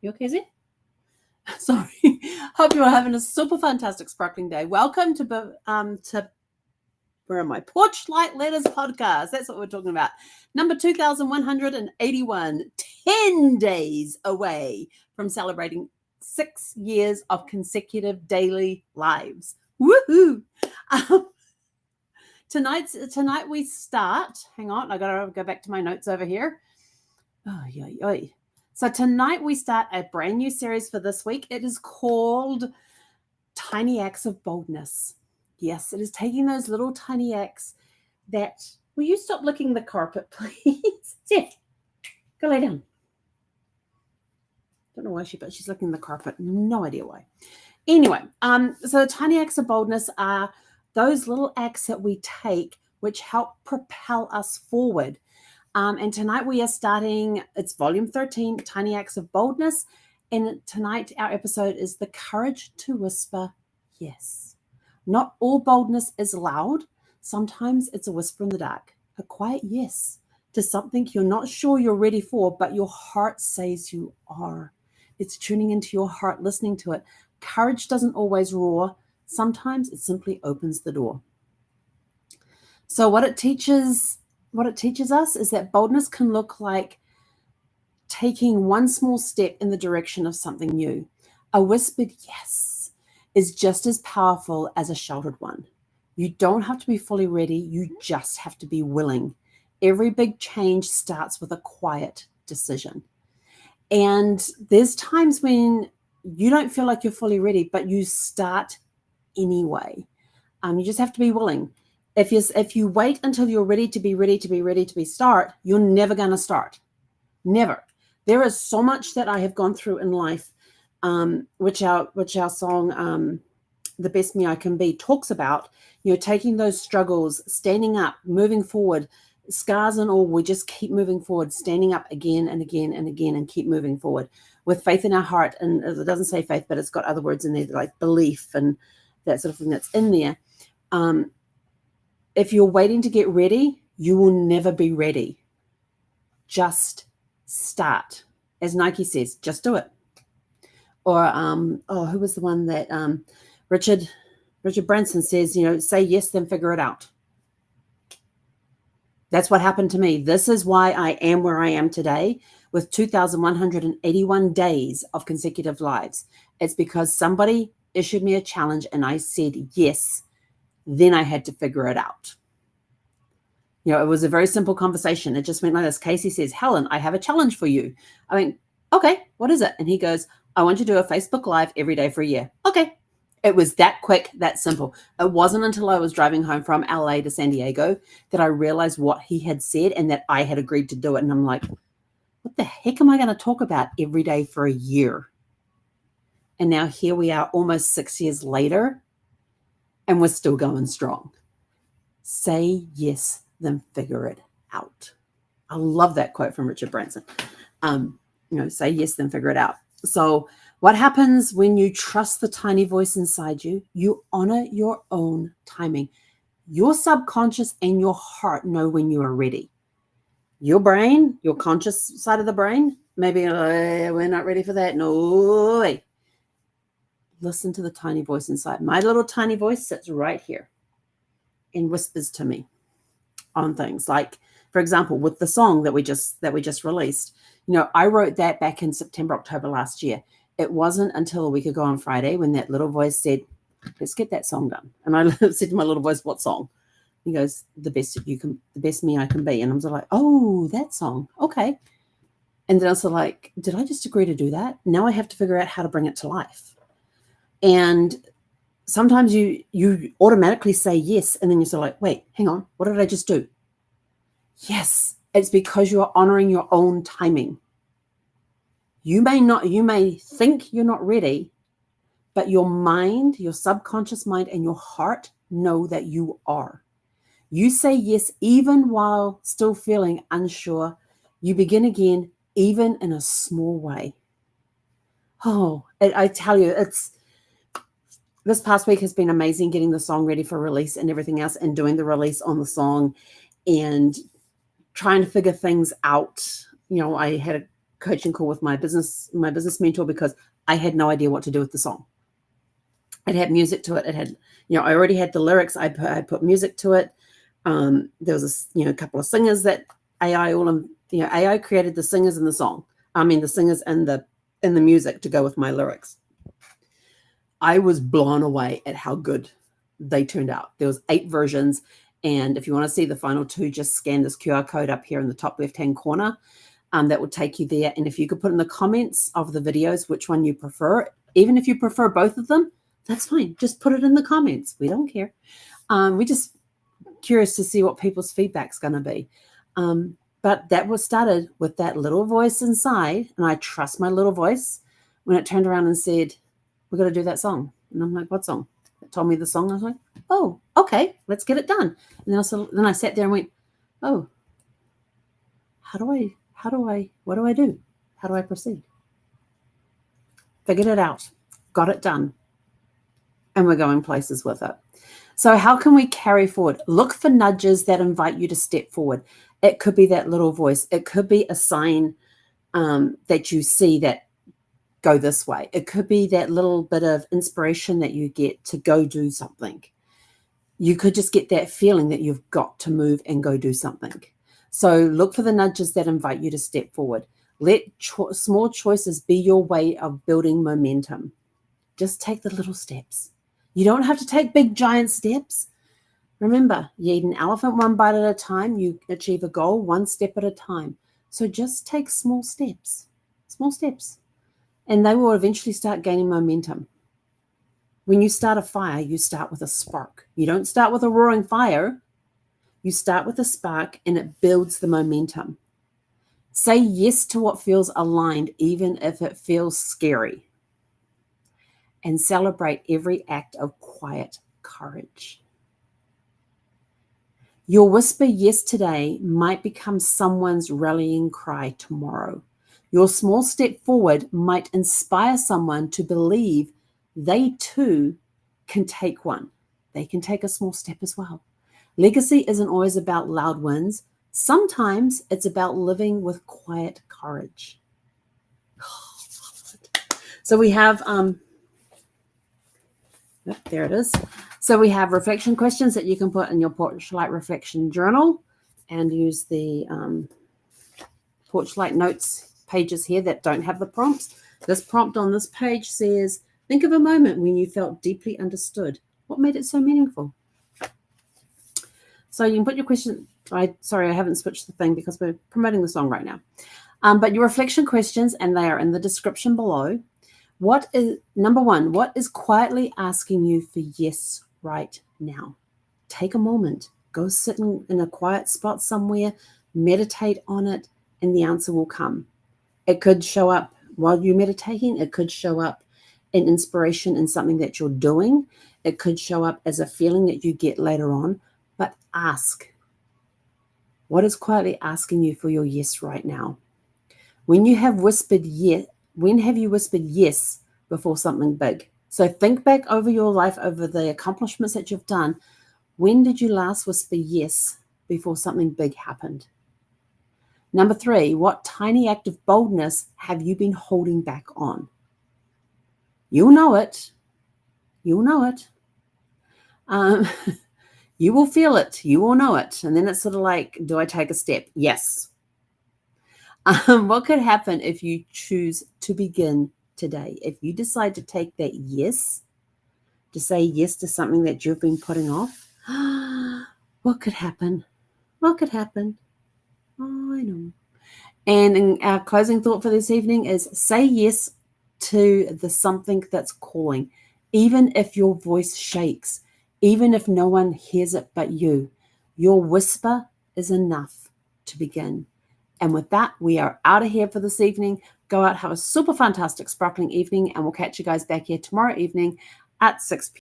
You okay, Z? Sorry. Hope you're having a super fantastic sparkling day. Welcome to where am I? Porch Light Letters podcast. That's what we're talking about. Number 2181, 10 days away from celebrating 6 years of consecutive daily lives. Woohoo! Tonight we start. Hang on, I gotta go back to my notes over here. Oh, yeah. So tonight we start a brand new series for this week. It is called Tiny Acts of Boldness. Yes, it is taking those little tiny acts that, will you stop licking the carpet, please? Zeph, go lay down. Don't know why she's licking the carpet. No idea why. Anyway, so tiny acts of boldness are those little acts that we take which help propel us forward. And tonight we are starting, it's volume 13, Tiny Acts of Boldness. And tonight our episode is The Courage to Whisper Yes. Not all boldness is loud. Sometimes it's a whisper in the dark, a quiet yes to something you're not sure you're ready for, but your heart says you are. It's tuning into your heart, listening to it. Courage doesn't always roar. Sometimes it simply opens the door. So what it teaches us is that boldness can look like taking one small step in the direction of something new. A whispered yes is just as powerful as a shouted one. You don't have to be fully ready. You just have to be willing. Every big change starts with a quiet decision. And there's times when you don't feel like you're fully ready, but you start anyway. You just have to be willing. If you wait until you're ready to start, you're never going to start. Never. There is so much that I have gone through in life, which our song, The Best Me I Can Be, talks about, taking those struggles, standing up, moving forward, scars and all, we just keep moving forward, standing up again and again and again and keep moving forward with faith in our heart. And it doesn't say faith, but it's got other words in there like belief and that sort of thing that's in there. If you're waiting to get ready, you will never be ready. Just start. As Nike says, just do it. Or, who was the one that Richard Branson says, say yes, then figure it out. That's what happened to me. This is why I am where I am today with 2,181 days of consecutive lives. It's because somebody issued me a challenge and I said yes. Then I had to figure it out. It was a very simple conversation. It just went like this. Casey says, Helen, I have a challenge for you. I went, okay, what is it? And he goes, I want you to do a Facebook Live every day for a year. Okay. It was that quick, that simple. It wasn't until I was driving home from LA to San Diego that I realized what he had said and that I had agreed to do it. And I'm like, what the heck am I going to talk about every day for a year? And now here we are almost 6 years later. And we're still going strong. Say yes, then figure it out. I love that quote from Richard Branson. Say yes, then figure it out. So what happens when you trust the tiny voice inside you? You honor your own timing. Your subconscious and your heart know when you are ready. Your brain, your conscious side of the brain, maybe we're not ready for that. No way. Listen to the tiny voice inside. My little tiny voice sits right here and whispers to me on things like, for example, with the song that we just released. I wrote that back in September, October last year. It wasn't until a week ago on Friday when that little voice said, let's get that song done. And I said to my little voice, what song? He goes, the best me I can be. And I was like, oh, that song. Okay. And then I was like, did I just agree to do that? Now I have to figure out how to bring it to life. And sometimes you automatically say yes, and then you're sort of like, wait, hang on, what did I just do? Yes, it's because you're honoring your own timing. You may think you're not ready, but your mind, your subconscious mind, and your heart know that you are. You say yes even while still feeling unsure. You begin again, even in a small way. Oh, I tell you, this past week has been amazing getting the song ready for release and everything else and doing the release on the song and trying to figure things out. I had a coaching call with my business mentor because I had no idea what to do with the song. It had music to it. It had, I already had the lyrics. I put music to it. There was a couple of singers that AI created the singers in the song. The singers and the music to go with my lyrics. I was blown away at how good they turned out. There was 8 versions. And if you want to see the final 2, just scan this QR code up here in the top left-hand corner. That will take you there. And if you could put in the comments of the videos which one you prefer, even if you prefer both of them, that's fine. Just put it in the comments. We don't care. We're just curious to see what people's feedback's going to be. But that was started with that little voice inside, and I trust my little voice when it turned around and said, we're going to do that song. And I'm like, what song? It told me the song. I was like, oh, okay, let's get it done. And then I sat there and went, oh, what do I do? How do I proceed? Figured it out, got it done, and we're going places with it. So how can we carry forward? Look for nudges that invite you to step forward. It could be that little voice. It could be a sign that you see that go this way. It could be that little bit of inspiration that you get to go do something. You could just get that feeling that you've got to move and go do something. So look for the nudges that invite you to step forward. Let small choices be your way of building momentum. Just take the little steps. You don't have to take big, giant steps. Remember, you eat an elephant one bite at a time. You achieve a goal one step at a time. So just take small steps, and they will eventually start gaining momentum. When you start a fire, you start with a spark. You don't start with a roaring fire. You start with a spark, and it builds the momentum. Say yes to what feels aligned, even if it feels scary. And celebrate every act of quiet courage. Your whisper yes today might become someone's rallying cry tomorrow. Your small step forward might inspire someone to believe they too can take one. They can take a small step as well. Legacy isn't always about loud wins. Sometimes it's about living with quiet courage. So we have, there it is. So we have reflection questions that you can put in your Porch Light Reflection Journal and use the Porch Light Notes pages here that don't have the prompts. This prompt on this page says, think of a moment when you felt deeply understood. What made it so meaningful? So you can put your question. Sorry, I haven't switched the thing because we're promoting the song right now. But your reflection questions, and they are in the description below. Number 1, what is quietly asking you for yes right now? Take a moment. Go sit in a quiet spot somewhere, meditate on it, and the answer will come. It could show up while you're meditating. It could show up in inspiration in something that you're doing. It could show up as a feeling that you get later on. But ask, what is quietly asking you for your yes right now? When you have whispered yes, when have you whispered yes before something big? So think back over your life, over the accomplishments that you've done. When did you last whisper yes before something big happened? Number 3, what tiny act of boldness have you been holding back on? You'll know it. You'll know it. You will feel it. You will know it. And then it's sort of like, do I take a step? Yes. What could happen if you choose to begin today? If you decide to take that yes, to say yes to something that you've been putting off, what could happen? What could happen? Oh, I know. And in our closing thought for this evening is say yes to the something that's calling, even if your voice shakes, even if no one hears it but you. Your whisper is enough to begin. And with that, we are out of here for this evening. Go out, have a super fantastic, sparkling evening, and we'll catch you guys back here tomorrow evening at 6 p.m.